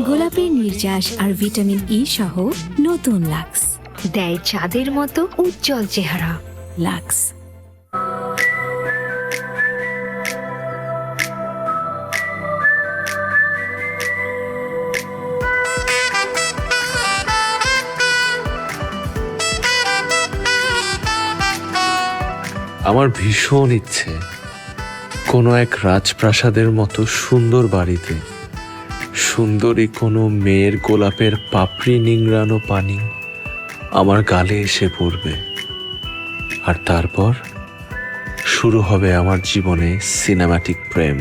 গোলাপের নির্যাস আর vitamin E সহ নতুন লাক্স দেয় চাঁদের মতো উজ্জ্বল চেহারা। লাক্স। আমার ভীষণ ইচ্ছে কোনো এক রাজপ্রাসাদের মতো সুন্দর বাড়িতে সুন্দরী কোনো মেয়ের গোলাপের পাপড়ি নিংড়ানো পানি আমার গালে এসে পড়বে, আর তারপর শুরু হবে আমার জীবনে সিনেম্যাটিক প্রেম।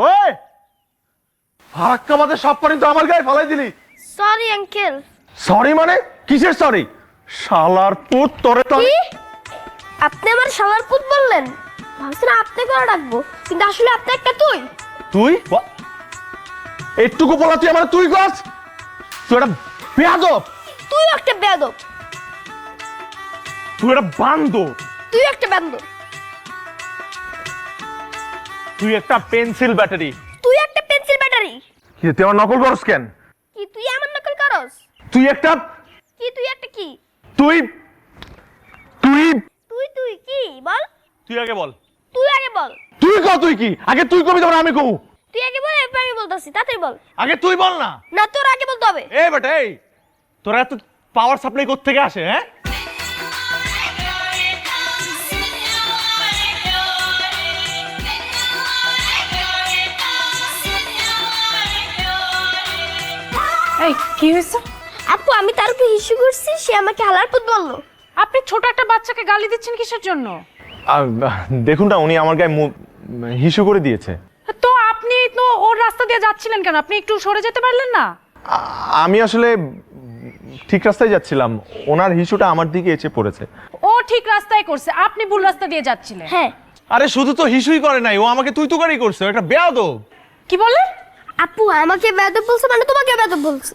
ওই হারাক্কা বাদে সব পানি তো আমার গায়ে ফালাই দিলি। Sorry uncle. সরি মানে কিসের সরি? শালার পুত তোরে তো কি? আপনি আমার শালার পুত বললেন? ভাবছিলাম আপনি করে ডাকবো, কিন্তু আসলে আপনি একটা তুই। তুই এইটুকু বলা তুই আমার তুই গাছ? তুই একটা বেয়াদব, তুই একটা বেয়াদব, তুই একটা বান্দর, তুই একটা বান্দর, তুই একটা পেন্সিল ব্যাটারি, তুই একটা পেন্সিল ব্যাটারি। কি তুই আমার নকল করস কেন? কি তুই আমার নকল করস? তুই একটা কি তুই একটা কি? তুই তুই তুই তুই কি বল? তুই আগে বল। তুই আগে বল। তুই কও তুই কি? আগে তুই কবি তারপর আমি কব। তুই আগে বল, এরপর আমি বলতাছি, তাড়াতাড়ি বল। আগে তুই বল না। না, তোর আগে বলতে হবে। এই বেটা এই, তোরা এত পাওয়ার সাপ্লাই কোথা থেকে আসে? হ্যাঁ, এই কি হয়েছে? আপু, আমি তার উপর ইস্যু করছি, সে আমাকে হালার পুত বললো। আপনি ছোট একটা বাচ্চাকে গালি দিচ্ছেন কিসের জন্য? দেখুন না, উনি আমার গায়ে হিসু করে দিয়েছে। তো আপনি তো ওর রাস্তা দিয়ে যাচ্ছিলেন কেন? আপনি একটু সরে যেতে পারলেন না? আমি আসলে ঠিক রাস্তায় যাচ্ছিলাম, ওনার হিসুটা আমার দিকে এসে পড়েছে। ও ঠিক রাস্তায় করছে, আপনি ভুল রাস্তা দিয়ে যাচ্ছিলেন। হ্যাঁ। আরে শুধু তো হিসুই করে নাই, ও আমাকে তুই তুকারি করছে, একটা বেয়াদব। কি বলে? আপু আমাকে বেয়াদব বলছে মানে তোমাকে বেয়াদব বলছে।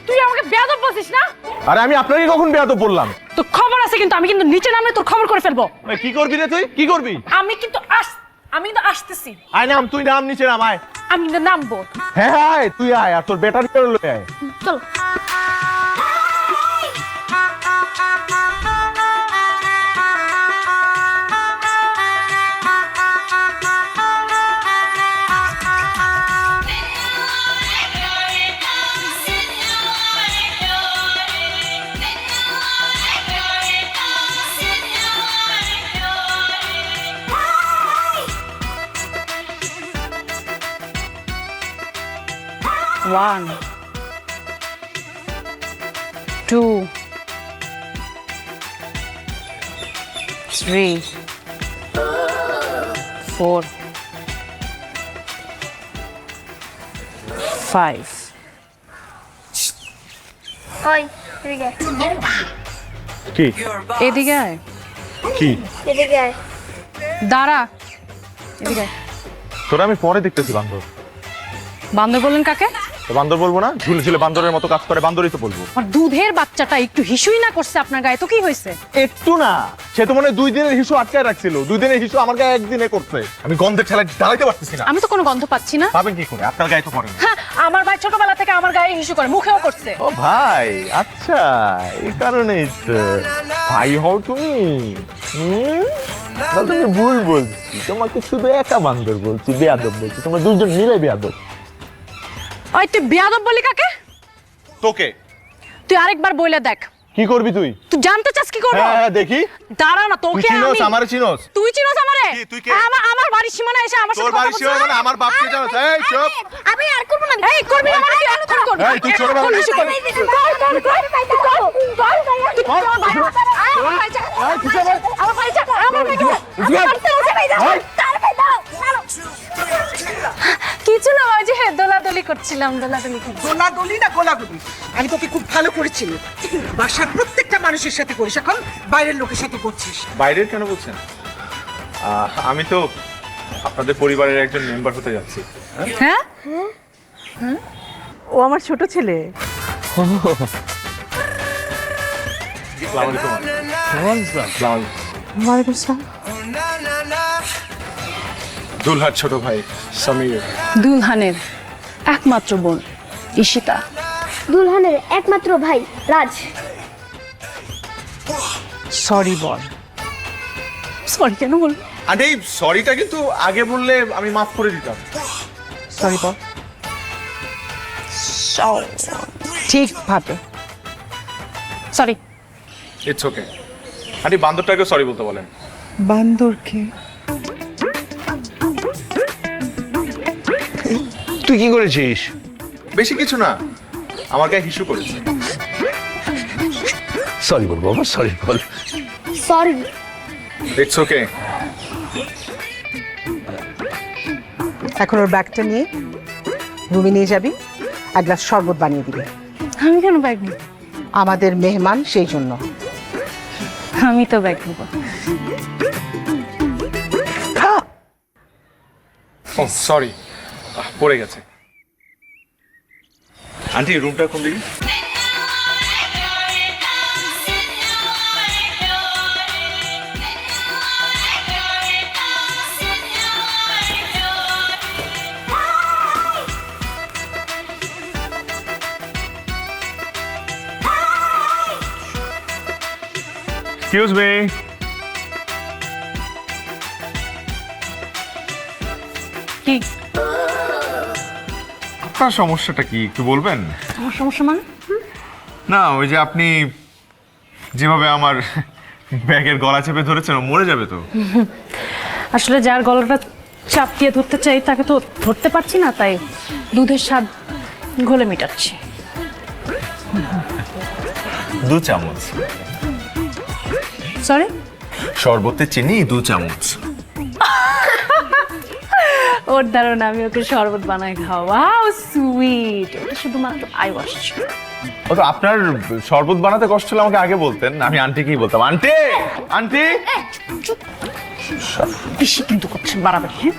তুই আমাকে বেয়াদব বলছিস না? আরে আমি আপনাকে কখন বেয়াদব বললাম? তো খবর আছে, কিন্তু আমি কিন্তু নিচে নামলে তোর খবর করে ফেলবো। কি করবি রে তুই? কি করবি? আমি কিন্তু আসতেছি। আয় নাম, তুই নাম, নিচে নাম, আয়। আমি কিন্তু নামবো। হ্যাঁ আয়, তুই আয়, আর তোর ব্যাটারি লয়ে আয়। চলো। One, two, three, four, five. ওই এদিকে আয়। কি এদিকে আয়। কি এদিকে আয়। দাঁড়া। এদিকে আয়। তোরা আমি পরে দেখতেছি বান্দর। বান্দর বললেন কাকে? তো বান্দর বলবো না? ঝুলে ঝুলে বান্দরের মতো কাজ করে, বান্দরই তো বলবো। আমার দুধের বাচ্চাটা একটু হিসুই না করছে আপনার গায়ে, তো কি হয়েছে? একটু না, সে তো মনে হয় 2 দিনের হিসু আটকায় রাখছিল। 2 দিনের হিসু আমার গায়ে একদিনে করছে। আমি গন্ধের ঠেলায় দাঁড়াইতে পারতেছি না। আমি তো কোনো গন্ধ পাচ্ছি না। পাবেন কি করে? আপনার গায়ে তো পড়ে না। হ্যাঁ, আমার ভাই ছোটবেলা থেকে আমার গায়ে হিসু করে, মুখেও করছে। ও ভাই, আচ্ছা, এই কারণেই তো ভাই হও তুমি। না, তুমি ভুল বলছি, তোমাকে শুধু একা বান্দর বলছি, বেয়াদব বলছি। তোমরা দুজন মিলে বেয়াদব। ওই তুই বেয়াদব বলি কাকে? তোকে। তুই আরেকবার বইলে দেখ। কি করবি তুই? তুই জানতে চাস কি করব? হ্যাঁ দেখি। দাঁড়া না, তুই তোকে চিনোস আমি। আমারে চিনোস? তুই চিনোস আমারে? কি, তুই কে? আমার বাড়ির সীমানা এসে আমার সাথে তোর কথা বাড়ি বলছিস? ছিল মানে আমার বাপকে জানোস? এই চুপ। আমি আর করব না। এই করবি না মানে তুই এখন করবি। এই তুই ছোটবেলা এখন হিসু করবি। কিছু না, ওই যে দোলাদলি করছিলাম, দোলাদুলি করছি। গোলাগুলি না গোলাগুলি, আমি তোকে খুব ভালো করেছিলাম। বাসার প্রত্যেকটা মানুষের সাথে করিস, এখন বাইরের লোকের সাথে করছিস। বাইরের কেন বলছেন? আমি তো আপনাদের পরিবারের একজন মেম্বার হতে যাচ্ছি। হ্যাঁ, ও আমার ছোট ছেলে। আসসালামু আলাইকুম। আসসালামু আলাইকুম। দুলহার ছোট ভাই সমীর। দুলহানের একমাত্র বোন ঈশিতা। দুলহানের একমাত্র ভাই রাজ। সরি বল। সরি কেন বল? আরে সরিটা কিন্তু আগে বললে আমি মাফ করে দিতাম। সরি বল ঠিকভাবে। সরি। It's okay. আন্টি বান্দরটাকে সরি বলতে বলেন। বান্দরকে তুই কি করেছিস? বেশি কিছু না, আমার গায়ে হিসু করেছে। সরি বল বাবা, সরি বল। সরি। ইটস ওকে। এখন ওর ব্যাগটা নিয়ে রুমে নিয়ে যাবি, এক গ্লাস শরবত বানিয়ে দিবি। আমি কেন ব্যাগ নিব? আমাদের মেহমান, সেই জন্য। আমি তো ব্যাগ নিব। ও সরি, পড়ে গেছে। আন্টি রুমটা কোন দিকে? Excuse me. কি আপনার সমস্যাটা কি একটু বলবেন? আমার সমস্যা মানে? না ওই যে আপনি যেভাবে আমার ব্যাগের গলা চেপে ধরেছেন, ও মরে যাবে তো। আসলে যার গলাটা চাপ দিয়ে ধরতে চাই তাকে তো ধরতে পারছি না, তাই দুধের স্বাদ ঘোলে মেটাচ্ছি। 2 চামচ সরি? শরবতে চিনি 2 চামচ। ওর ধারণা আমি ওকে শরবত বানাই খাওয়া। How sweet! ওটা শুধুমাত্র আই ওয়াশ। ও তো আপনার শরবত বানাতে কষ্ট হলে আমাকে আগে বলতেন, আমি আন্টিকেই বলতাম আন্টি আন্টি। বেশি কিন্তু করছেন বাড়াবাড়ি। হ্যাঁ,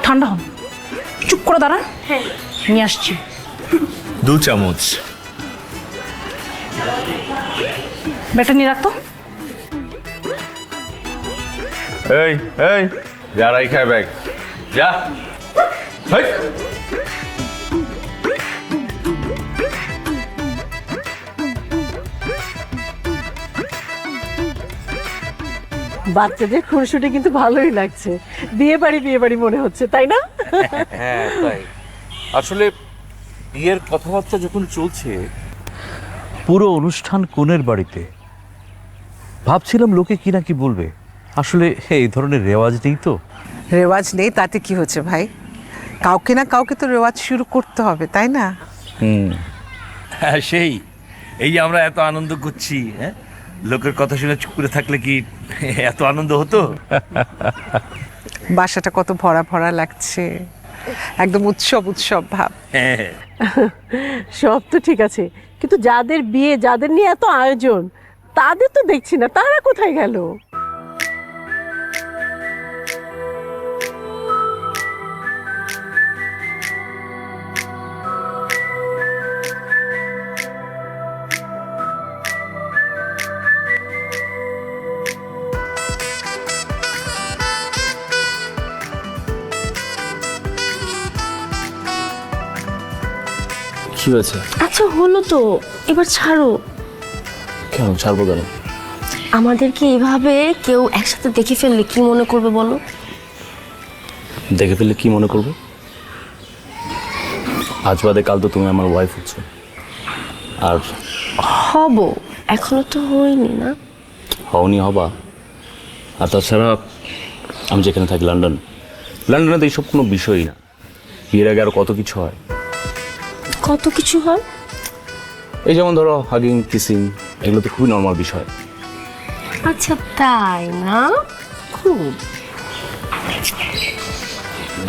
ঠান্ডা হন, চুপ করে দাঁড়ান। হ্যাঁ, নিয়ে আসছি। 2 চামচ। ব্যাগটা নিয়ে রাখতো। এই এই যারাই খায় ব্যাগ যা। হেই। বাচ্চাদের খুনসুটি কিন্তু ভালোই লাগছে। বিয়ে বাড়ি মনে হচ্ছে, তাই না? হ্যাঁ তাই। আসলে বিয়ের কথাবার্তা যখন চলছে, পুরো অনুষ্ঠান কোনের বাড়িতে, ভাবছিলাম লোকে কি না কি বলবে। আসলে এই ধরনের রেওয়াজ নেই তো। রেওয়াজ নেই তাতে কি হচ্ছে ভাই? কাউকে না কাউকে তো রেওয়াজ শুরু করতে হবে, তাই না? হ্যাঁ সেই, এই যে আমরা এত আনন্দ করছি, হ্যাঁ, লোকের কথা শুনে চুপ করে থাকলে কি এত আনন্দ হতো? বাসাটা কত ভরা ভরা লাগছে, একদম উৎসব উৎসব ভাব। হ্যাঁ, সব তো ঠিক আছে, কিন্তু যাদের বিয়ে, যাদের নিয়ে এত আয়োজন, তাদের তো দেখছি না, তারা কোথায় গেল? কি হয়েছে? আচ্ছা হলো তো, এবার ছাড়ো। কেন ছাড়বো কেন? আমাদেরকে এভাবে কেউ একসাথে দেখে ফেললে কি মনে করবে বলো? দেখে ফেললে কি মনে করবে? আজ বাদে কাল তো তুমি আমার ওয়াইফ হচ্ছ, আর হব, এখনো তো হয়নি না। হওনি হবা। আর তাছাড়া আমি যেখানে থাকি লন্ডনে তো এইসব কোনো বিষয়ই না। বিয়ের আগে আরো কত কিছু হয়। কত কিছু হয়? এই যেমন ধরো হাগিং, কিসিং, এগুলো তো খুবই নর্মাল বিষয়। আচ্ছা তাই না? খুব।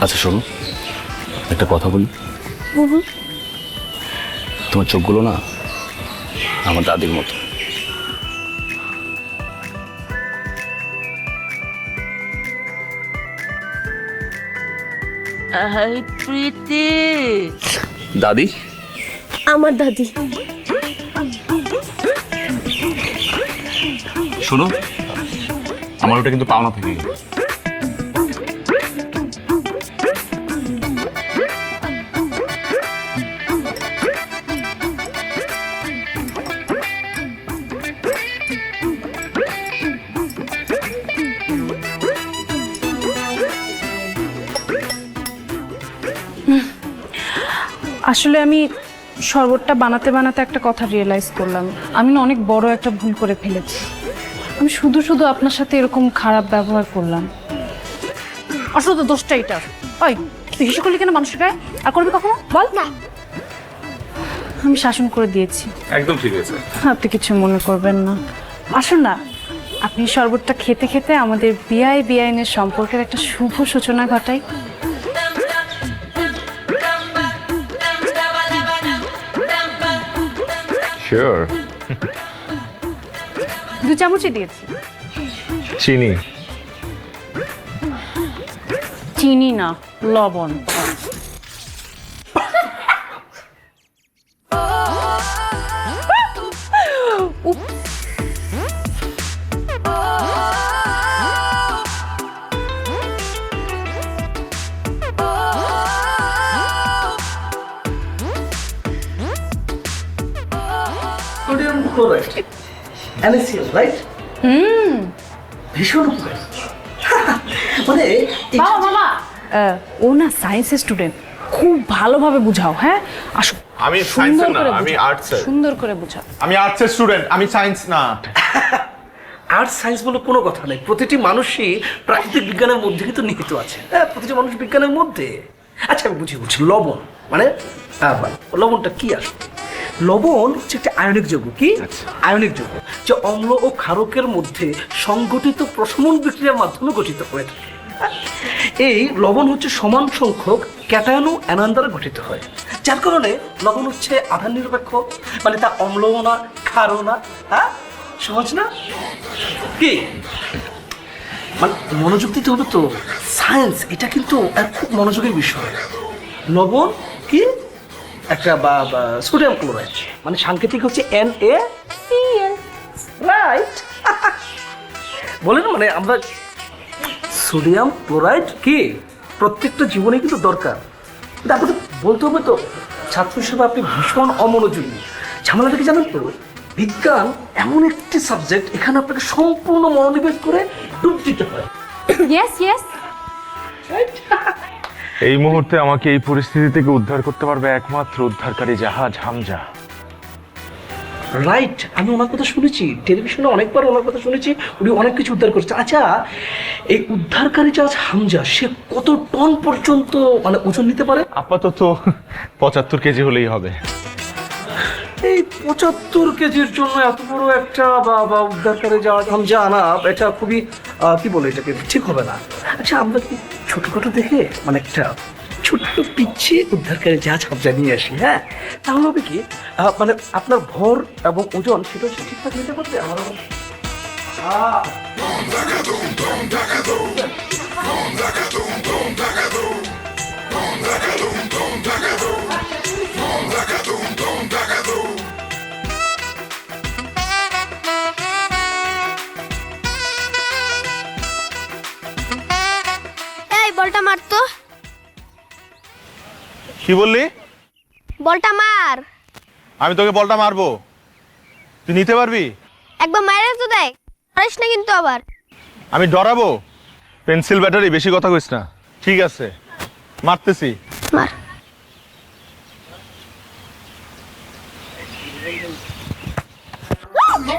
আচ্ছা শোনো, একটা কথা বলি। বলুন। তোমার চোখগুলো না আমার দাদির মতো। প্রীতি, দাদি, আমার দাদি। শোনো, আমার ওটা কিন্তু পাওনা থেকে গেল। আসলে আমি শরবতটা বানাতে বানাতে একটা কথা রিয়েলাইজ করলাম, আমি না অনেক বড় একটা ভুল করে ফেলেছি। আমি শুধু শুধু আপনার সাথে এরকম খারাপ ব্যবহার করলাম। আসলে তো দোষটা এটা। ওই তুই হিসু করলি কেন মানুষের গায়ে? আর করবি কখনো বল? না, আমি শাসন করে দিয়েছি। একদম ঠিক আছে। আপনি কিছু মনে করবেন না। আসুন না, আপনি শরবতটা খেতে খেতে আমাদের বিআই বিআইনের সম্পর্কের একটা শুভ সূচনা ঘটাই। শিওর। 2 চামচই দিয়েছি। চিনি? চিনি না, লবণ। Sodium chloride, NaCl, right? ভীষণ উপকারী। মানে বাবা বাবা, ও না সায়েন্সের স্টুডেন্ট, খুব ভালোভাবে বুঝাও। হ্যাঁ আসো। আমি সুন্দর সায়েন্সের না, করে আমি বুঝাও, আর্টসের। সুন্দর করে বুঝাও। আমি আর্টসের স্টুডেন্ট, আমি সায়েন্স না। আর্টস সায়েন্স বলে কোনো কথা নেই। প্রতিটি মানুষই প্রাকৃতিক বিজ্ঞানের মধ্যে কিন্তু নিহিত আছে। হ্যাঁ, প্রতিটি মানুষ বিজ্ঞানের মধ্যে। আচ্ছা আমি বুঝি লবণ মানে লবণটা কি আসে? লবণ হচ্ছে একটা আয়নিক যৌগ। কি আয়নিক যৌগ? যে অম্ল ও ক্ষারকের মধ্যে সংঘটিত প্রশমন বিক্রিয়ার মাধ্যমে গঠিত হয়ে থাকে। এই লবণ হচ্ছে সমান সংখ্যক ক্যাটায়ন ও অ্যানায়ন দ্বারা গঠিত হয়, যার কারণে লবণ হচ্ছে আধান নিরপেক্ষ। মানে তা অম্লও না, ক্ষারও না। হ্যাঁ, সহজ না? কি মানে মনোযোগ দিতে হবে তো। সায়েন্স এটা কিন্তু এক খুব মনোযোগের বিষয়। লবণ কি একটা বা সোডিয়াম ক্লোরাইড, মানে সাংকেতিক হচ্ছে NaCl, রাইট? বলেন মানে আমরা সোডিয়াম ক্লোরাইড কি প্রত্যেকটা জীবনে কিন্তু দরকার। তারপর বলতে হবে তো, ছাত্র হিসেবে আপনি ভীষণ অমনোযোগী। ঝামেলাটা কি জানেন তো, বিজ্ঞান এমন একটি সাবজেক্ট, এখানে আপনাকে সম্পূর্ণ মনোনিবেশ করে ডুব দিতে হয়। Yes yes. এই মুহূর্তে আমাকে এই পরিস্থিতি থেকে উদ্ধার করতে পারবে একমাত্র উদ্ধারকারী জাহাজ হামজা। রাইট, আমি ওনার কথা শুনেছি, টেলিভিশনে অনেকবার ওনার কথা শুনেছি, উনি অনেক কিছু উদ্ধার করেছে। আচ্ছা, এই উদ্ধারকারী জাহাজ হামজা সে কত টন পর্যন্ত মানে ওজন নিতে পারে? আপাতত 75 কেজি হলেই হবে। এই 75 কেজির জন্য এত বড় একটা বা উদ্ধারকারী জাহাজ হামজা আনা, এটা খুবই কি বলে, এটাকে ঠিক হবে না। আচ্ছা, আমরা কি ছোটখাটো দেখে মানে একটা ছোট্ট পিচ্ছি উদ্ধারকারী জাহাজ হামজা নিয়ে আসি? হ্যাঁ, তাহলে হবে কি মানে আপনার ভর এবং ওজন সেটা হচ্ছে ঠিকঠাক নিতে পারবে। আমার এই বলটা মার তো। কি বললি? বলটা মার। আমি তোকে বলটা মারবো, তুই নিতে পারবি? একবার মাইরে তো দেখ, পারিস না কিন্তু আবার। আমি ডরাবো? পেন্সিল ব্যাটারি, বেশি কথা কইস না। ঠিক আছে, মারতেছি। মার।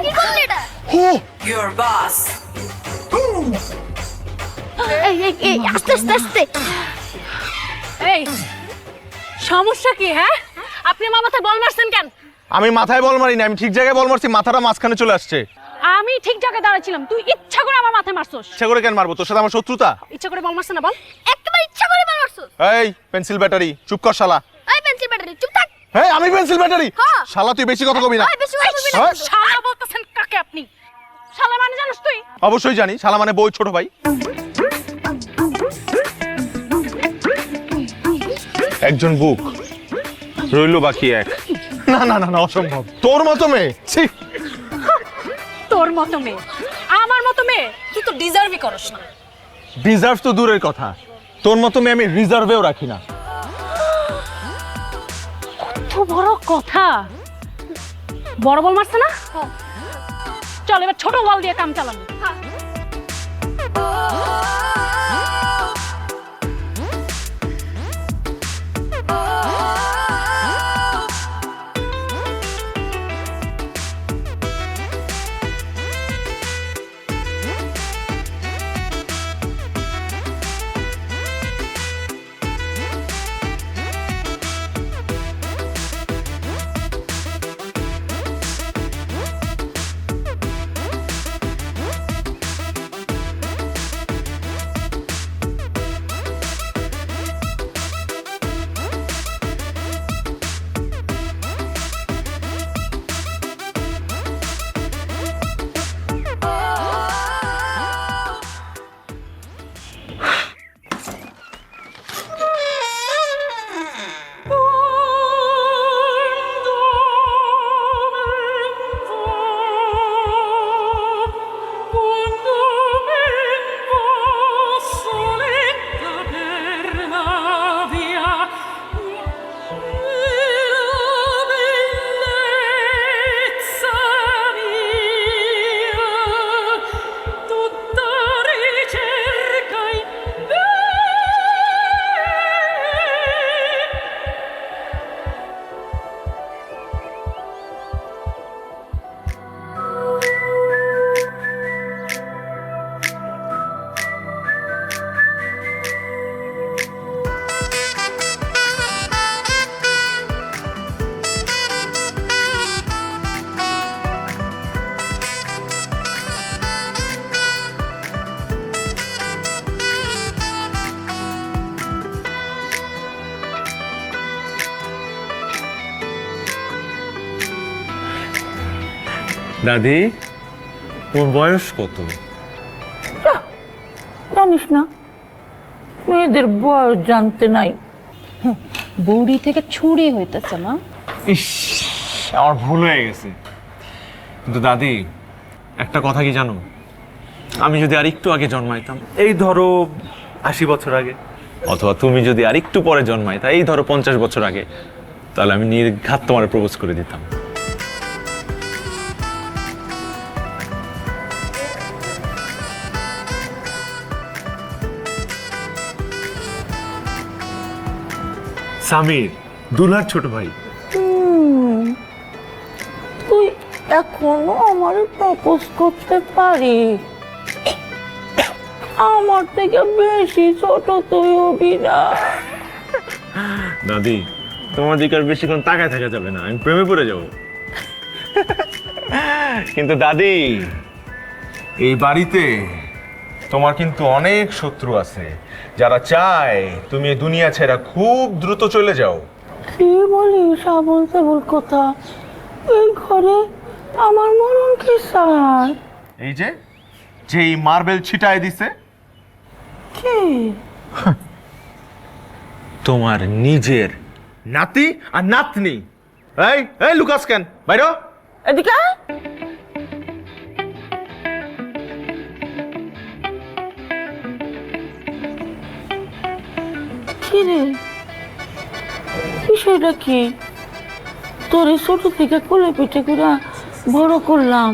কি করলি এটা? এই আস্তে আস্তে আস্তে। এই সমস্যা কি? হ্যাঁ, আপনি আমার মাথায় বল মারছেন কেন? আমি মাথায় বল মারিনি, আমি ঠিক জায়গায় বল মারছি, মাথাটা মাঝখানে চলে আসছে। আমি ঠিক জায়গায় দাঁড়াচ্ছিলাম, তুই ইচ্ছা করে আমার মাথায় মারছস। ইচ্ছা করে কেন মারবো? তোর সাথে আমার শত্রুতা? ইচ্ছা করে বল মারছ না বল? একেবারে ইচ্ছা করে মারছস। এই পেন্সিল ব্যাটারি, চুপ কর শালা। এই পেন্সিল ব্যাটারি চুপ থাক। হ্যাঁ আমি পেন্সিল ব্যাটারি হ্যাঁ। শালা তুই বেশি কথা কবি না এই, বেশি কথা বলবি না। হ্যাঁ? শালা বলতেছেন কাকে আপনি? শালা মানে জানিস তুই? অবশ্যই জানি শালা মানে বই ছোট ভাই একজন বুক রইল বাকি এক না না না না অসম্ভব তোর মতো মেয়ে ছি তোর মতো মেয়ে, আমার মতো মেয়ে তুই তো ডিজার্ভই করস না। ডিজার্ভ তো দূরের কথা তোর মতো মেয়ে আমি রিজার্ভেও রাখি না তো বড় কথা, বড় বল মারছে না? চল এবার ছোট বল দিয়ে কাম চালাবো। দাদি তোর বয়স কত? জানিস না মেয়েদের বয়স জানতে নাই। বৌড়ি থেকে ছুরি হইতেছে না? ইস আমার ভুল হয়ে গেছে। কিন্তু দাদি একটা কথা কি জানো, আমি যদি আর একটু আগে জন্মাইতাম, এই ধরো 80 বছর আগে, অথবা তুমি যদি আর একটু পরে জন্মাইতা, এই ধরো 50 বছর আগে, তাহলে আমি নির্ঘাত তোমার প্রপোজ করে দিতাম। সামির, দুলার ছোট ভাই। তুই এখনো আমার প্রপোজ করতে পারিস? আমার থেকে বেশি ছোট তুই হবি না। দাদি তোমার দিকে আর বেশিক্ষণ তাকায় থাকা যাবে না, আমি প্রেমে পড়ে যাব। কিন্তু দাদি এই বাড়িতে তোমার কিন্তু অনেক শত্রু আছে যারা চায় তুমি এই দুনিয়া ছেড়ে খুব দ্রুত চলে যাও। কি বলিস আবল তাবল কথা? এই ঘরে আমার মরণ কি স্যার? এই যে যেই মার্বেল ছিটায় দিছে কি তোমার নিজের নাতি আর নাতনি। এই এই লুকাস কেন বাইরো এদিকে আয়। কি রে বিষয়টা কি? তোর এই ছোট থেকে কোলে পিঠে করে বড় করলাম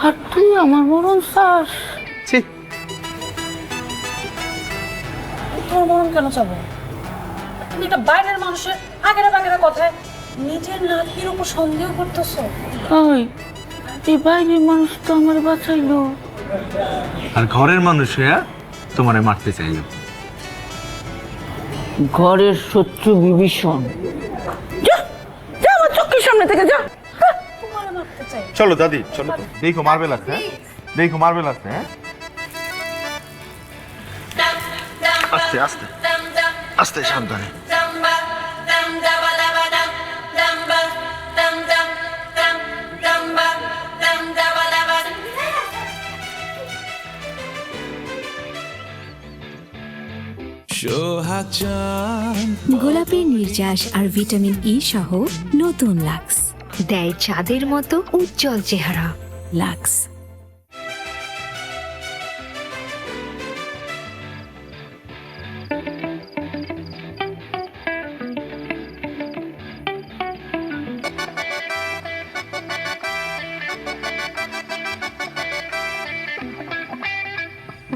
আর তুই আমার মরণ চাস? তোর মরণ কেন চাবো? তুমি একটা বাইরের মানুষের আগের বাগের কথায় নিজের নাতির উপর সন্দেহ করতেছো। ওই এই বাইরের মানুষ তো আমার বাঁচাইলো, আর ঘরের মানুষ হইয়া তোমারে মারতে চাইল। ঘরের শত্রু বিভীষণ। যা যা আমার চোখের সামনে থেকে যা। চলো দাদি চলো তো। দেখো মার্বেল আছে, হ্যাঁ দেখো মার্বেল আছে। হ্যাঁ আস্তে আস্তে আস্তে সাবধানে। গোলাপি নির্যাস আর ভিটামিন ই সহ নতুন লাক্স দেয় চাঁদের মতো উজ্জ্বল চেহারা। লাক্স।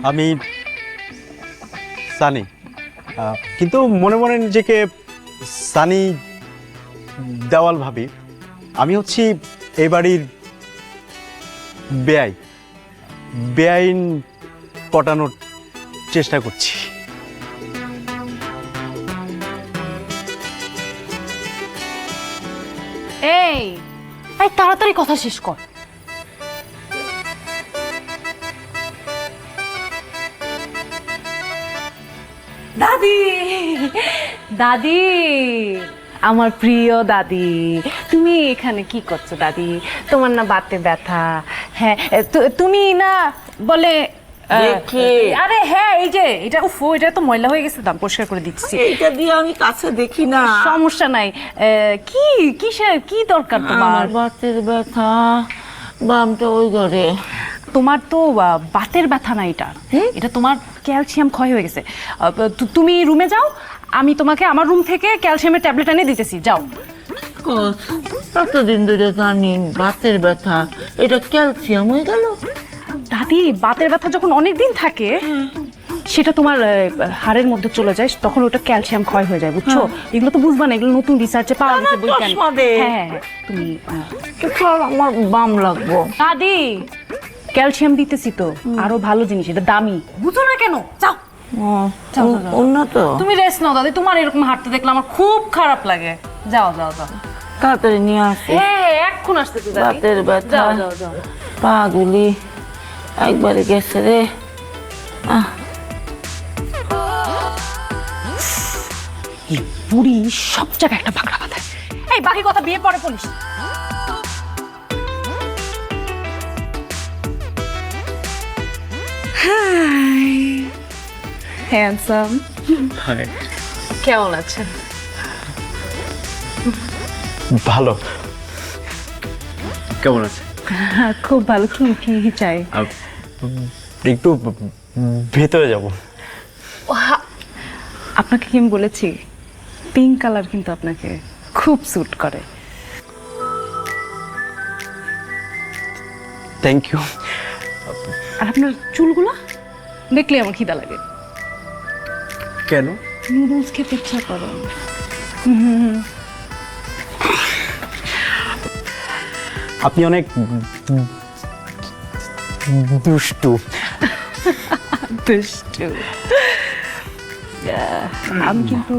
আমি সানি, কিন্তু মনে মনে নিজেকে সানি দেওয়াল ভাবি। আমি হচ্ছি এই বাড়ির বেআইন পটানোর চেষ্টা করছি। এই তাড়াতাড়ি কথা শেষ কর। দাদি, দাদি, আমার প্রিয় দাদি, তুমি এখানে কি করছো দাদি? তোমার না বাতে ব্যথা? হ্যাঁ, তুমি না বলে আরে হ্যাঁ, এই যে এটা এটা তো ময়লা হয়ে গেছে, দাম পরিষ্কার করে দিচ্ছি। এইটা দিয়ে আমি কাছে দেখি না। সমস্যা নাই। কি দরকার তোমার? বাতের ব্যথা, বামটা ওই ঘরে। তোমার তো বাতের ব্যথা না, এটা তোমার ক্যালসিয়াম ক্ষয় হয়ে গেছে। তুমি রুমে যাও, আমি তোমাকে আমার রুম থেকে ক্যালসিয়ামের ট্যাবলেট এনে দিতেছি, যাও। এতদিন ধরে জানি বাতের ব্যথা, এটা ক্যালসিয়াম হয়ে গেল? দাদি, বাতের ব্যথা যখন অনেক দিন থাকে সেটা তোমার হাড়ের মধ্যে চলে যায়, তখন ওটা ক্যালসিয়াম ক্ষয় হয়ে যায়, বুঝছো? এগুলো তো বুঝবা না, এগুলো নতুন রিসার্চে পাওয়া গেছে বৈজ্ঞানিক। হ্যাঁ, তুমি আমার বাম লাগবো। দাদি, ক্যালসিয়াম দিতেছি তো, আরো ভালো জিনিস, এটা দামি, বুঝো না কেন? যাও। উন্নত। তুমি রেস্ট নাও দাদি, তোমার এরকম হাঁটতে দেখলে আমার খুব খারাপ লাগে। যাও যাও যাও, তাড়াতাড়ি নিয়ে আসি। হ্যাঁ, এখন আসতেছি দাদি। বাতের ব্যথা, যাও যাও যাও। পা গুলি একবারে গেছে রে। বুড়ি সব জায়গায় একটা বাঁকড়া বাঁধে। এই বাকি কথা বিয়ে পরে বলিস। হাই হ্যান্ডসাম, কেমন আছেন? ভালো। কেমন আছে? খুব ভালো। কি চাই? একটু ভেতরে যাব। আপনাকে কি আমি বলেছি, পিঙ্ক কালার কিন্তু আপনাকে খুব স্যুট করে। Thank you. আর আপনার চুলগুলা দেখলে আমার খিদা লাগে। কেন? নুডলস খেতে ইচ্ছা করে। আপনি অনেক দুষ্টু। দুষ্টু? আমি কিন্তু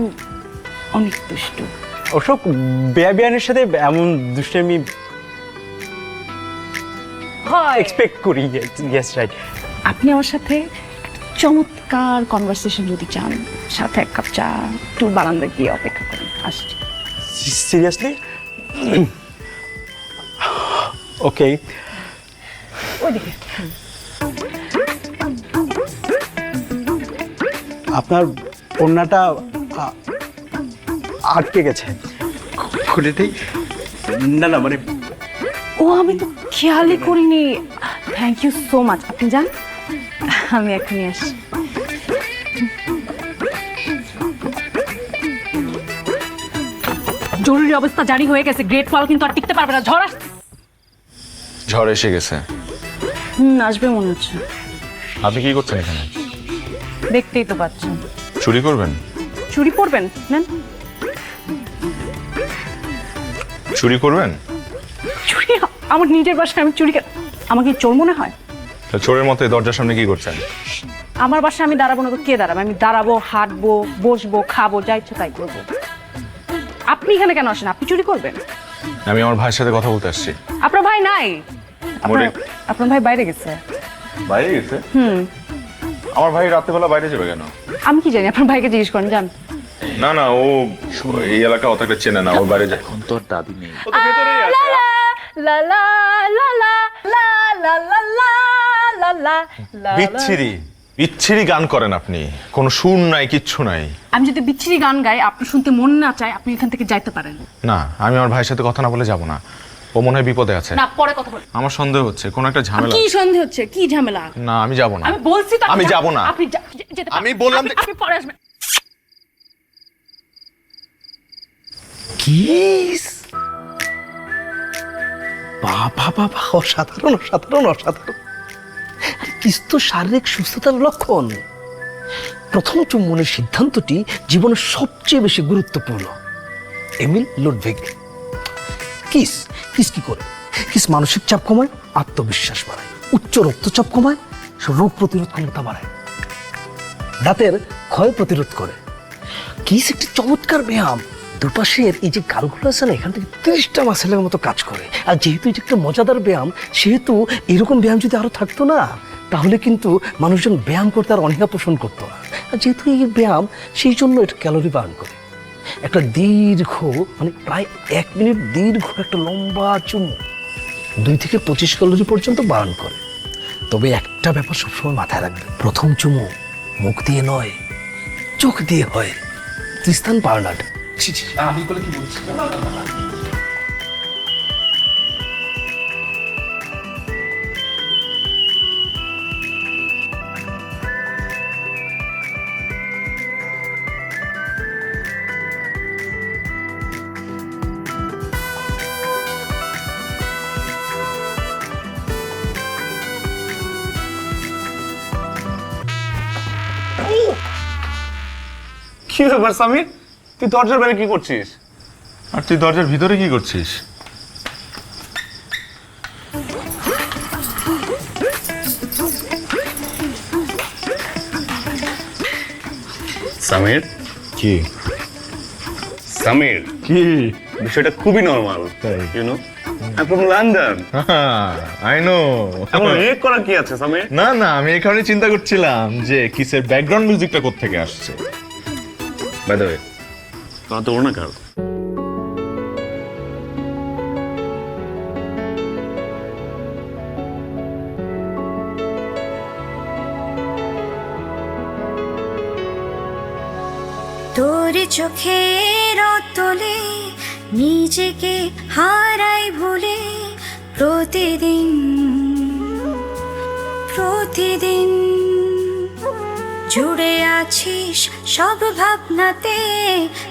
অনেক দুষ্টু। অশোক, বেয়ানের সাথে এমন দুষ্টামি এক্সপেক্ট করি। Yes, right. আপনি আমার সাথে চমৎকার কনভারসেশন যদি চান, সাথে এক কাপ চা, একটু বারান্দা গিয়ে অপেক্ষা করেন, আসছি। সিরিয়াসলি? ওকে। ওইদিকে। আপনার ওড়নাটা আটকে গেছে খুঁটিতেই। না না, মানে ও, আমি তো খেয়ালই করিনি। Thank you so much. আপনি যান, আমি এখনই আসি। জরুরি অবস্থা জারি হয়ে গেছে, গ্রেট ফল কিন্তু আর টিকতে পারবে না। ঝড় আসছে। ঝড় এসে গেছে। আসবে মনে হচ্ছে। আপনি কি করছেন এখানে? দেখতেই তো পাচ্ছেন। চুরি করবেন? চুরি করবেন? নেন। চুরি করবেন? চুরি? আমার নিজের বাসায় আমি চুরি? আমাকে চোর মনে হয়? চোরের মতো দরজার সামনে কি করছেন? আমার বাসায় আমি দাঁড়াবো না তো কে দাঁড়াবে? আমি দাঁড়াবো, হাঁটবো, বসবো, খাবো, যা ইচ্ছা তাই করবো। আপনি এখানে কেন আসেন? আপনি চুরি করবেন? আমি আমার ভাইয়ের সাথে কথা বলতে আসছি। আপনার ভাই নাই? আপনার ভাই বাইরে গেছে। বাইরে গেছে? আমার ভাই রাত্রেবেলা বাইরে যাবে কেন? আমি কি জানি, আপনার ভাইকে জিজ্ঞেস করেন, যান। না না, ও এই এলাকা অত একটা চেনে না, ওর বাইরে যায়। এখন তোর দাদি নেই। বিচ্ছিরি বিচ্ছিরি গান করেন আপনি, কোনো সুর নাই, কিচ্ছু নাই। আমি যদি বিচ্ছিরি গান গাই, আপনি শুনতে মন না চায়, আপনি এখান থেকে যাইতে পারেন। না, আমি আমার ভাইয়ের সাথে কথা না বলে যাব না। ও মনে হয় বিপদে আছে। না, পরে কথা বল। আমার সন্দেহ হচ্ছে কোনো একটা ঝামেলা। কি সন্দেহ হচ্ছে? কি ঝামেলা? না, আমি যাব না। আমি বলছি তো আমি যাব না। আপনি যেতে পারেন। আমি বললাম যে- আপনি পরে আসবেন। কিস, বাবা বাবা, অসাধারণ অসাধারণ অসাধারণ। আরে কিস তো শারীরিক সুস্থতার লক্ষণ। প্রথম চুম্বনের সিদ্ধান্তটি জীবনের সবচেয়ে বেশি গুরুত্বপূর্ণ। Emil Ludwig. কিস কিস কি করে? কিস মানসিক চাপ কমায়, আত্মবিশ্বাস বাড়ায়, উচ্চ রক্তচাপ কমায়, রোগ প্রতিরোধ ক্ষমতা বাড়ায়, দাঁতের ক্ষয় প্রতিরোধ করে। কিস একটি চমৎকার ব্যায়াম। দুপাশের এই যে গালগুলো আছে না, এখান থেকে 30টা মাসেলের মতো কাজ করে। আর যেহেতু এটা একটা মজাদার ব্যায়াম, সেহেতু এরকম ব্যায়াম যদি আরো থাকতো না, তাহলে কিন্তু মানুষজন ব্যায়াম করতে আর অনীহা পোষণ করতো না। আর যেহেতু এই ব্যায়াম, সেই জন্য এটা ক্যালোরি বার্ন করে। একটা দীর্ঘ, মানে প্রায় 1 মিনিট দীর্ঘ একটা লম্বা চুমু 2 থেকে 25 ক্যালোরি পর্যন্ত বার্ন করে। তবে একটা ব্যাপার সবসময় মাথায় রাখবে, প্রথম চুমু মুখ দিয়ে নয়, চোখ দিয়ে হয়। তৃস্তান বার্নার্ড। আমি বলে কি বলছি? কি ব্যাপার সামির, তুই দরজার বাইরে কি করছিস? আর তুই দরজার ভিতরে কি করছিস? সামির, কি সামির, কি বিষয়টা খুবই normal, you know. I from London. I know. এমন রেক করা কি আছে সামির? না না, আমি এই কারণে চিন্তা করছিলাম যে কিসের ব্যাকগ্রাউন্ড মিউজিকটা কোত্থেকে আসছে। বাই দ্য ওয়ে, তোমার তো ওড়না কার? তোর চোখের তলে নিজেকে হারাই ভুলে প্রতিদিন প্রতিদিন জুড়ে আছিস সব ভাবনাতে,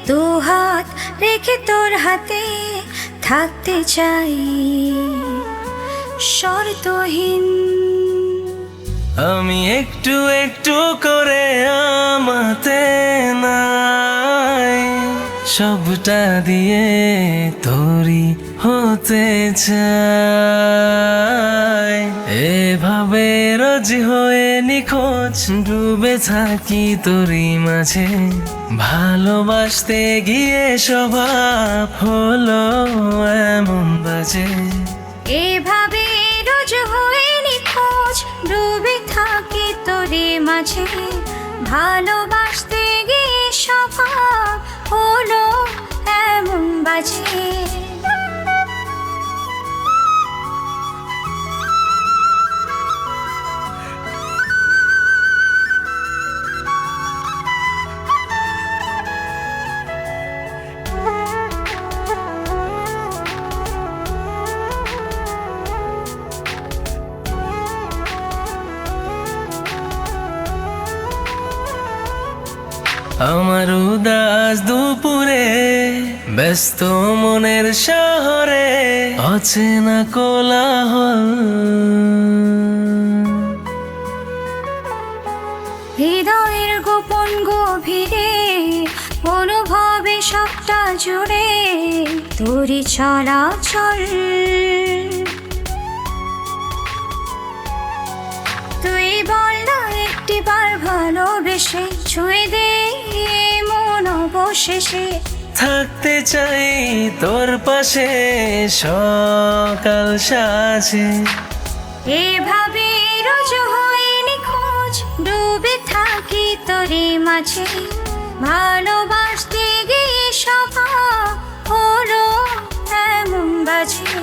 দু হাত রেখে তোর হাতে থাকতে চাই শর্তহীন। আমি একটু একটু করে আমাতে নাই, সবটা দিয়ে তোরি হতে চাই। এভাবে রোজ হয়ে নিখোঁজ ডুবে থাকি তোরি মাঝে, ভালোবাসতে গিয়ে স্বভাব হলো এমন বাজে। এভাবে রোজ হয়ে নিখোঁজ ডুবে থাকি তোরে মাঝে, ভালোবাসতে গিয়ে স্বভাব হলো এমন বাজে। আমার উদাস দুপুরে ব্যস্ত মনের শহরে অচেনা কোলাহল, হৃদয়ের গোপন গভীরে অনুভবে সবটা জুড়ে তোরই চলাচল। তুই বল না একটিবার ভালোবেসে ছুঁয়ে দে মন অবশেষে। থাকতে চাই তোর পাশে সকাল সাজে, এভাবে রোজ হয়ে নিখোঁজ ডুবে থাকি তোরে মাঝে, ভালোবাসতে গিয়ে স্বভাব হলো এমন বাজে।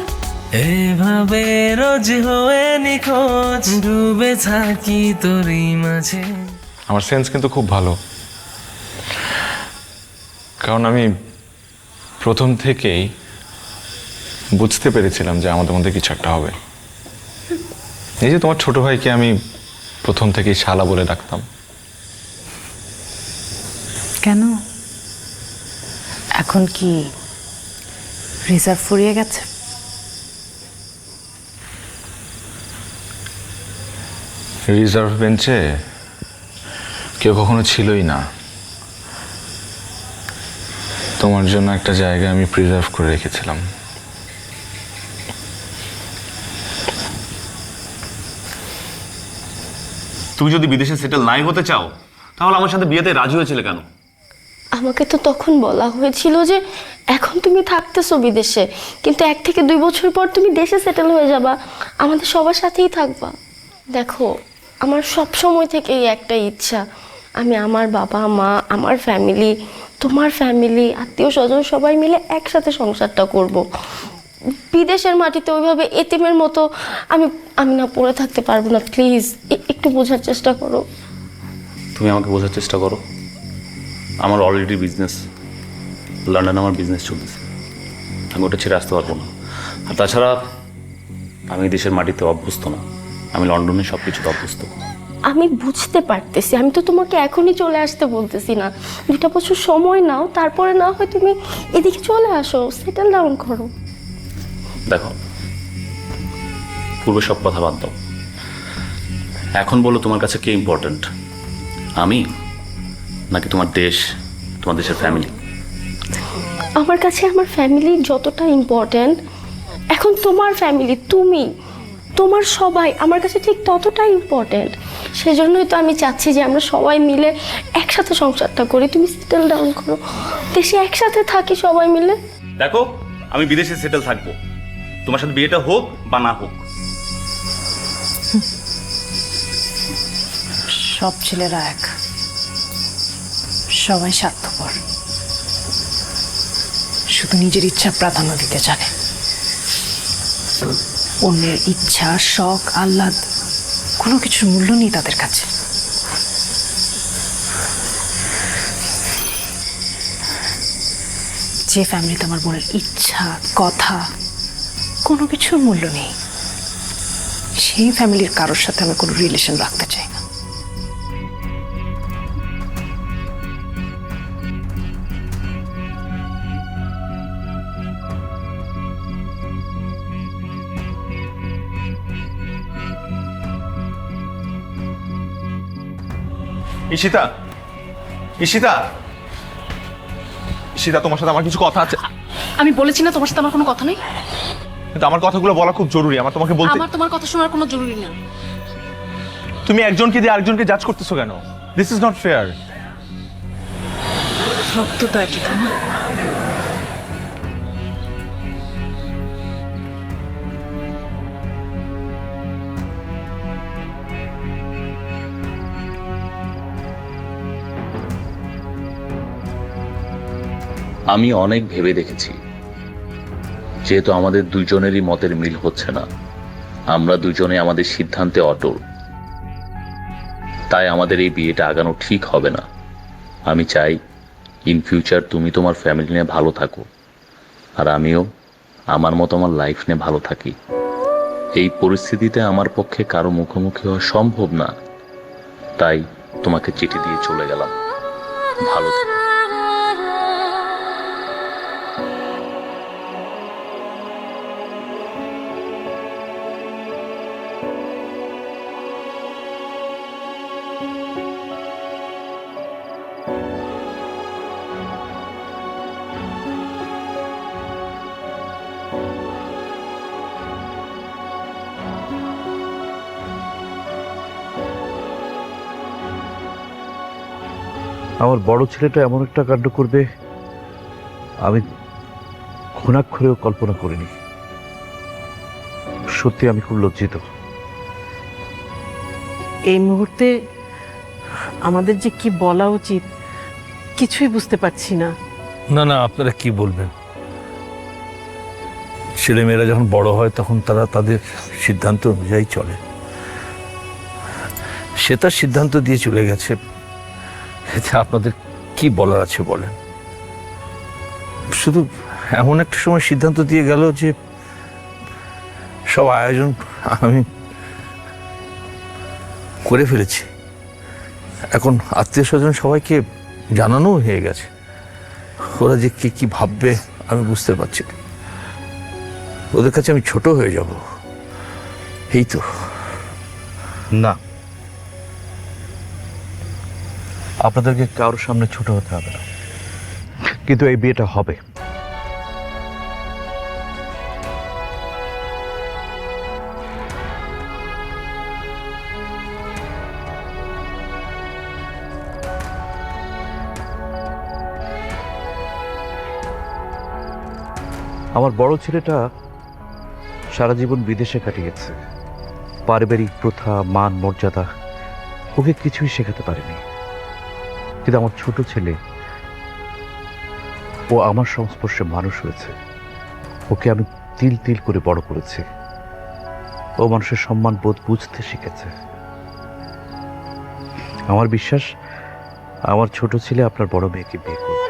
এভাবে রোজ হয়ে নিখোঁজ ডুবে থাকি তোরই মাঝে। আমার সেন্স কিন্তু খুব ভালো, কারণ আমি প্রথম থেকেই বুঝতে পেরেছিলাম যে আমাদের মধ্যে কিছু একটা হবে। এই যে তোমার ছোট ভাইকে আমি প্রথম থেকেই শালা বলে ডাকতাম। কেন এখন কি রিজার্ভ ফুরিয়ে গেছে? রিজার্ভ বেঞ্চে কেউ কখনো ছিলই না। তোমার জন্য একটা জায়গা আমি প্রিজার্ভ করে রেখেছিলাম। তুমি যদি বিদেশে সেটেল নাই হতে চাও তাহলে আমার সাথে বিয়েতে রাজি হয়েছিলে কেন? আমাকে তো তখন বলা হয়েছিল যে এখন তুমি থাকতেছো বিদেশে, কিন্তু 1 থেকে 2 বছর পর তুমি দেশে সেটেল হয়ে যাবা, আমাদের সবার সাথেই থাকবা। দেখো, আমার সব সময় থেকেই একটা ইচ্ছা, আমি আমার বাবা মা, আমার ফ্যামিলি, তোমার ফ্যামিলি, আত্মীয় স্বজন সবাই মিলে একসাথে সংসারটা করব। বিদেশের মাটিতে ওইভাবে এতিমের মতো আমি আমি না পড়ে থাকতে পারবো না। প্লিজ একটু বোঝার চেষ্টা করো। তুমি আমাকে বোঝার চেষ্টা করো। আমার অলরেডি বিজনেস, লন্ডনে আমার বিজনেস চলতেছে, আমি ওটা ছেড়ে আসতে পারবো না। আর তাছাড়া আমি দেশের মাটিতে অভ্যস্ত না, আমি লন্ডনে সব কিছুতে অভ্যস্ত। আমি বুঝতে পারতেছি, আমি তো তোমাকে এখনই চলে আসতে বলতেছি না। 2টা বছর সময় নাও, তারপরে না হয় তুমি এদিকে চলে আসো, সেটেল ডাউন করো। দেখো, পূর্বে সব কথা বাদ দাও, এখন বলো তোমার কাছে কে ইম্পর্ট্যান্ট, আমি নাকি তোমার দেশ, তোমার দেশের ফ্যামিলি? আমার কাছে আমার ফ্যামিলি যতটা ইম্পর্ট্যান্ট, এখন তোমার ফ্যামিলি, তুমি, তোমার সবাই আমার কাছে ঠিক ততটাই ইম্পর্ট্যান্ট। সেজন্যই তো আমি চাচ্ছি যে আমরা সবাই মিলে একসাথে সংসারটা করি। তুমি সেটেল ডাউন করো, দেশে একসাথে থাকি সবাই মিলে। দেখো, আমি বিদেশে সেটেল থাকবো, তোমার সাথে বিয়েটা হোক বা না হোক। সব ছেলেরা এক, সবাই স্বার্থপর, শুধু নিজের ইচ্ছা প্রাধান্য দিতে জানে। অন্যের ইচ্ছা, শখ, আহ্লাদ কোনো কিছুর মূল্য নেই তাদের কাছে। যে ফ্যামিলিতে আমার বোনের ইচ্ছা, কথা কোনো কিছুর মূল্য নেই, সেই ফ্যামিলির কারোর সাথে আমি কোনো রিলেশন রাখতে চাই না। ঈশিতা, ঈশিতা, ঈশিতা, তোমার সাথে আমার কিছু কথা আছে। আমি বলেছি না তোমার সাথে আমার কোনো কথা নেই? কিন্তু আমার কথাগুলো বলা খুব জরুরি, আমার তোমাকে বলতে। আমার তোমার কথা শোনার কোনো জরুরি না। তুমি একজনকে দিয়ে আরেকজনকে জাজ করতেছো কেন? This is not fair. রক্ত তো একই, তাই না? আমি অনেক ভেবে দেখেছি, যেহেতু আমাদের দুজনেরই মতের মিল হচ্ছে না, আমরা দুজনে আমাদের সিদ্ধান্তে অটল, তাই আমাদের এই বিয়েটা আগানো ঠিক হবে না। আমি চাই ইন ফিউচার তুমি তোমার ফ্যামিলি নিয়ে ভালো থাকো, আর আমিও আমার মতো আমার লাইফ নিয়ে ভালো থাকি। এই পরিস্থিতিতে আমার পক্ষে কারো মুখোমুখি হওয়া সম্ভব না, তাই তোমাকে চিঠি দিয়ে চলে গেলাম। ভালো থাকো। আমার বড় ছেলেটা এমন একটা কাণ্ড করবে আমি ঘুণাক্ষরেও কল্পনা করিনি। সত্যি আমি খুব লজ্জিত। এই মুহূর্তে আমাদের যে কি বলা উচিত কিছুই বুঝতে পারছি না। না না, আপনারা কি বলবেন, ছেলেমেয়েরা যখন বড় হয় তখন তারা তাদের সিদ্ধান্ত অনুযায়ী চলে। সে তার সিদ্ধান্ত দিয়ে চলে গেছে, এতে আপনাদের কি বলার আছে বলেন? শুধু এমন একটা সময় সিদ্ধান্ত দিয়ে গেল যে সব আয়োজন আমি করে ফেলেছি। এখন আত্মীয় স্বজন সবাইকে জানানো হয়ে গেছে। ওরা যে কি কি ভাববে আমি বুঝতে পারছি না। ওদের কাছে আমি ছোট হয়ে যাব, এই তো। না, আপনাদেরকে কারোর সামনে ছোট হতে হবে না, কিন্তু এই বিয়েটা হবে। আমার বড় ছেলেটা সারা জীবন বিদেশে কাটিয়েছে। পারিবারিক প্রথা, মান মর্যাদা ওকে কিছুই শেখাতে পারেনি। কিন্তু আমার ছোট ছেলে, ও আমার সংস্পর্শে মানুষ হয়েছে। ওকে আমি তিল তিল করে বড় করেছি। ও মানুষের সম্মান বোধ বুঝতে শিখেছে। আমার বিশ্বাস আমার ছোট ছেলে আপনার বড় মেয়েকে বিয়ে করবে।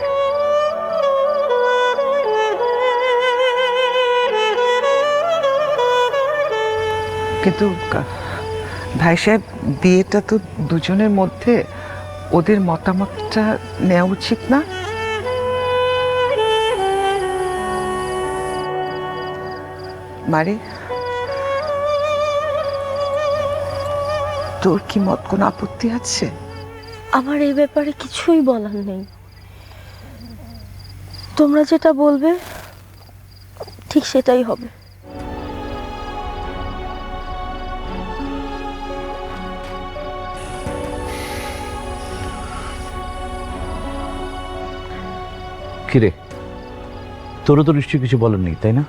কিন্তু ভাই সাহেব, বিয়েটা তো দুজনের মধ্যে, ওদের মতামতটা নেওয়া উচিত না? মারে, তোর কি মত কোনো আপত্তি আছে? আমার এই ব্যাপারে কিছুই বলার নেই। তোমরা যেটা বলবে ঠিক সেটাই হবে। কিরে, তোরও তো নিশ্চয়ই কিছু বলার নেই, তাই না?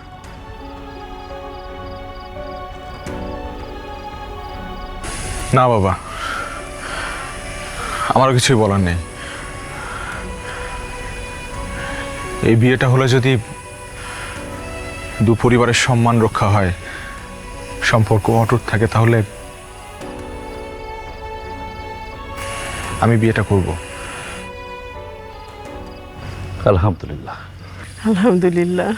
না বাবা, আমারও কিছুই বলার নেই। এই বিয়েটা হলে যদি দু পরিবারের সম্মান রক্ষা হয়, সম্পর্ক অটুট থাকে, তাহলে আমি বিয়েটা করব। আলহামদুলিল্লাহ। আলহামদুলিল্লাহ।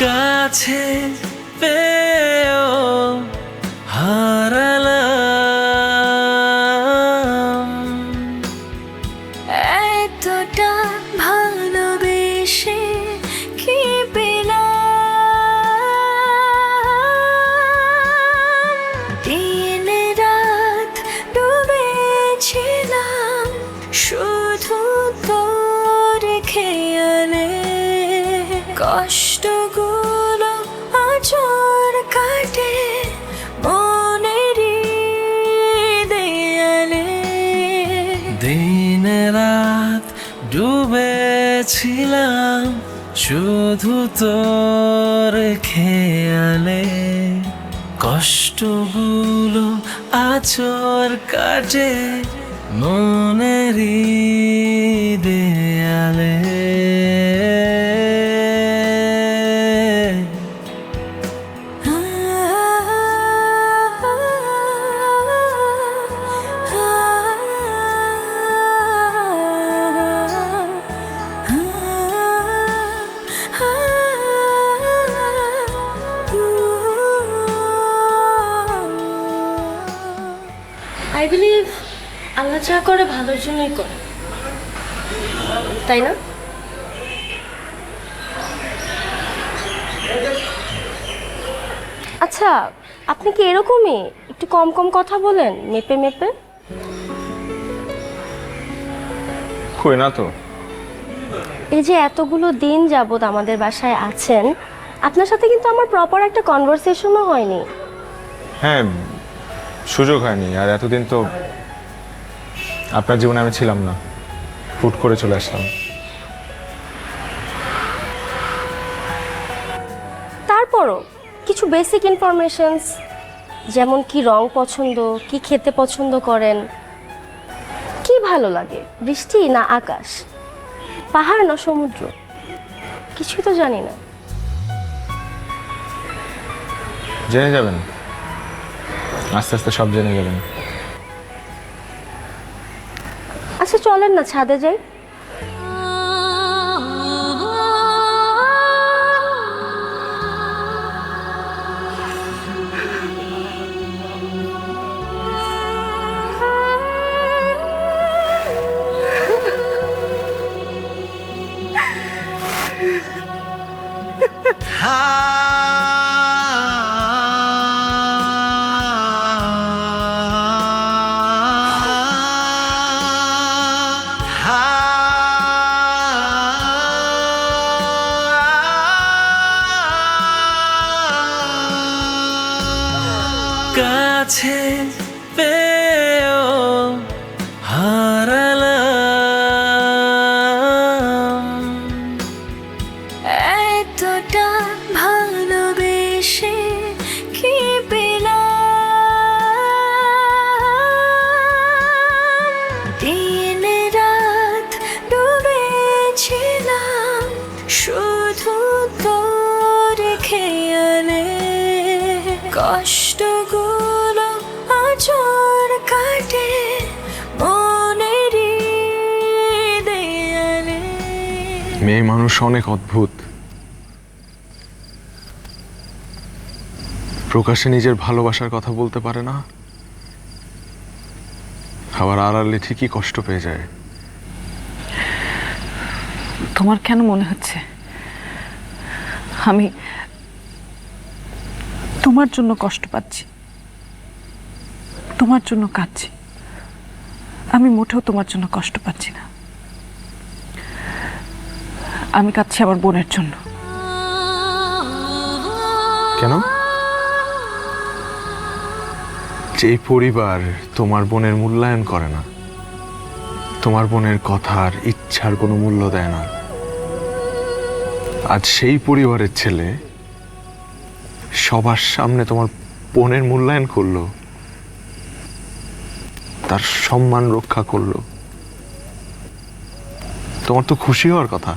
কাছে পেয়েও হারালাম, এতটা ভালোবেসে কি পেলাম, দিন রাত ডুবেছিলাম শুধু তোর খেয়ালে, কষ্টগুলো আঁচড় কাটে মনের দেয়ালে, দিন রাত ডুবেছিলাম শুধু তোর খেয়ালে, কষ্টগুলো আঁচড় কাটে মনের দেয়ালে। আই বিলিভ আল্লাহ যা করে ভালোর জন্যই করে, তাই না? আচ্ছা, আপনি কি এরকমই একটু কম কম কথা বলেন, মেপে মেপে? কই না তো। এই যে এতগুলো দিন যাবত আমাদের বাসায় আছেন, আপনার সাথে কিন্তু আমার প্রপার একটা কনভারসেশনও হয়নি। হ্যাঁ, সুযোগ হয়নি। আর এতদিন তো আপনার জীবনে আমি ছিলাম না, হুট করে চলে আসলাম। তারপরও কিছু বেসিক ইনফরমেশনস, যেমন কি রং পছন্দ, কি খেতে পছন্দ করেন, কি ভালো লাগে, বৃষ্টি না আকাশ, পাহাড় না সমুদ্র, কিছুই তো জানি না। জেনে যাবেন, আস্তে আস্তে সব জেনে যাবেন। আচ্ছা চলেন না ছাদে যাই। কাছে পেও হারালাম, এতটা ভালোবেসে কি পেলাম, দিন রাত ডুবেছিলাম শুধু তোর খেয়ালে, কষ্টগুলো আচর কাটে মনের দেয়ালে। মেয়ে মানুষ অনেক অদ্ভুত, প্রকাশ্যে নিজের ভালোবাসার কথা বলতে পারে না, আবার আড়ালে ঠিকই কষ্ট পেয়ে যায়। তোমার কেন মনে হচ্ছে আমি তোমার জন্য কষ্ট পাচ্ছি, তোমার জন্য কাঁদছি? আমি মোটেও তোমার জন্য কষ্ট পাচ্ছি না। আমি কাঁদছি আমার বোনের জন্য। কেন? যেই পরিবার তোমার বোনের মূল্যায়ন করে না, তোমার বোনের কথার ইচ্ছার কোনো মূল্য দেয় না, আজ সেই পরিবারের ছেলে সবার সামনে তোমার বোনের মূল্যায়ন করলো, তার সম্মান রক্ষা করলো, তোমার তো খুশি হওয়ার কথা।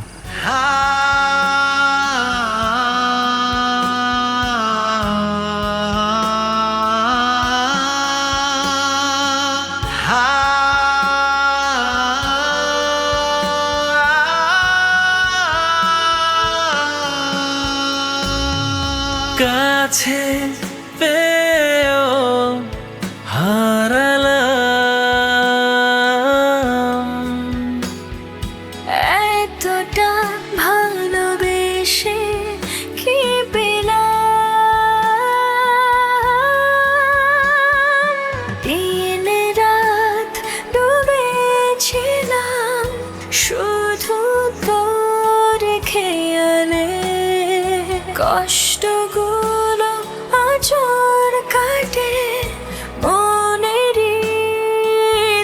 কাছে পেও হারালাম, এতটা ভালোবেসে কি পেলাম, দিন রাত ডুবেছিলাম শুধু তোর খেয়ালে, কষ্টগুলো আচর কাটে মনের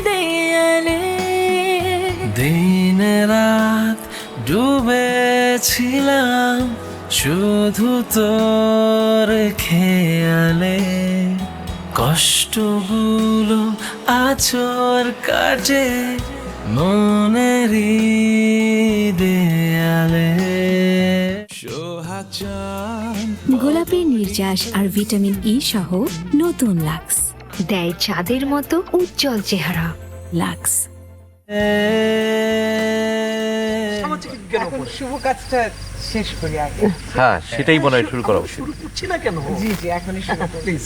দেয়ালে। দিন রাত ডুবেছিলাম শুধু তোর খেয়ালে, কষ্টগুলো আচর কাটে মনের দেয়ালে। গোলাপি নির্যাস আর ভিটামিন ই সহ নতুন লাক্স দেয় চাঁদের মতো উজ্জ্বল চেহারা। লাক্স। এখন শুভ কাজটা শেষ করি আগে। হ্যাঁ, সেটাই মনে হয় শুরু করা উচিত। শুরু করছি না কেন? জি জি, এখনই শুরু প্লিজ।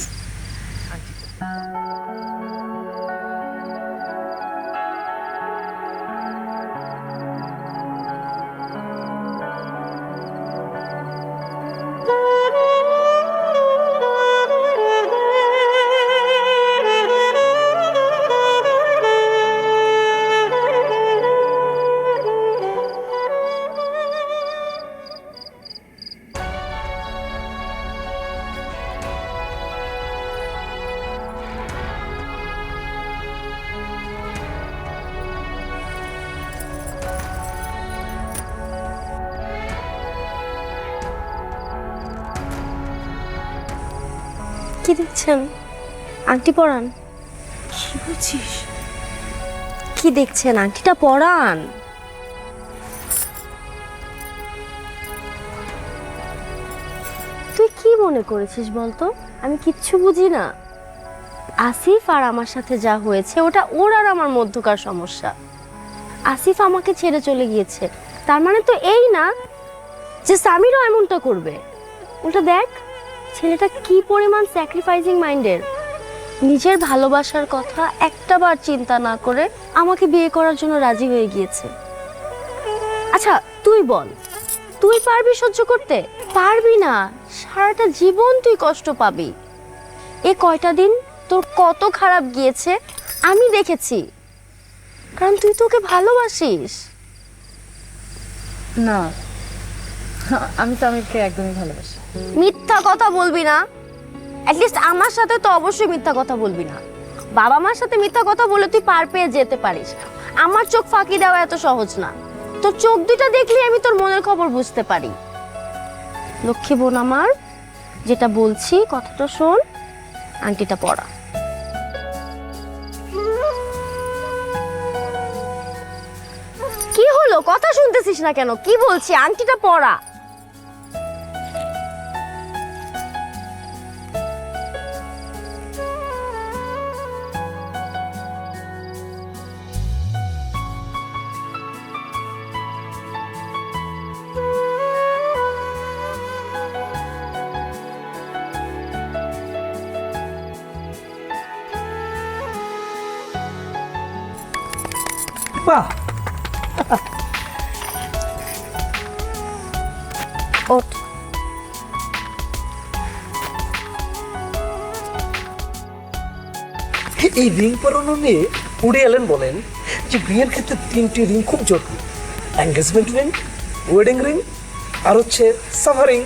কি দেখছেন? আংটি পরান। কি বলছিস? কি দেখছেন? আংটিটা পরান। তুই কি মনে করেছিস বলতো? আমি কিচ্ছু বুঝি না। আসিফ আর আমার সাথে যা হয়েছে ওটা ওর আর আমার মধ্যকার সমস্যা। আসিফ আমাকে ছেড়ে চলে গিয়েছে, তার মানে তো এই না যে সামিরও এমনটা করবে। ওটা দেখ ছেলেটা কি পরিমাণ স্যাক্রিফাইসিং মাইন্ডের। নিজের ভালোবাসার কথা একটাবার চিন্তা না করে আমাকে বিয়ে করার জন্য রাজি হয়ে গিয়েছে। আচ্ছা তুই বল, তুই পারবি সহ্য করতে? পারবি না, সারাটা জীবন তুই কষ্ট পাবি। এ কয়টা দিন তোর কত খারাপ গিয়েছে আমি দেখেছি, কারণ তুই তোকে ভালোবাসিস। না, আমি তো আমিরকে একদমই ভালোবাসি। মিথ্যা কথা বলবি না, অ্যাটলিস্ট আমার সাথে তো অবশ্যই মিথ্যা কথা বলবি না। বাবা মার সাথে মিথ্যা কথা বলে তুই পার পেয়ে যেতে পারিস, আমার চোখ ফাঁকি দেওয়া এত সহজ না। তোর চোখ দুইটা দেখলে আমি তোর মনের খবর বুঝতে পারি। লক্ষ্মী বোন আমার, যেটা বলছি কথাটা শোন, আংটিটা পরা। কি হলো, কথা শুনতেছিস না কেন? কি বলছি, আংটিটা পরা। বাহ, ওঠ। এই রিং পরানো নিয়ে উডি অ্যালেন বলেন যে বিয়ের ক্ষেত্রে 3টি রিং খুব জরুরি: এঙ্গেজমেন্ট রিং, ওয়েডিং রিং আর হচ্ছে সামার রিং।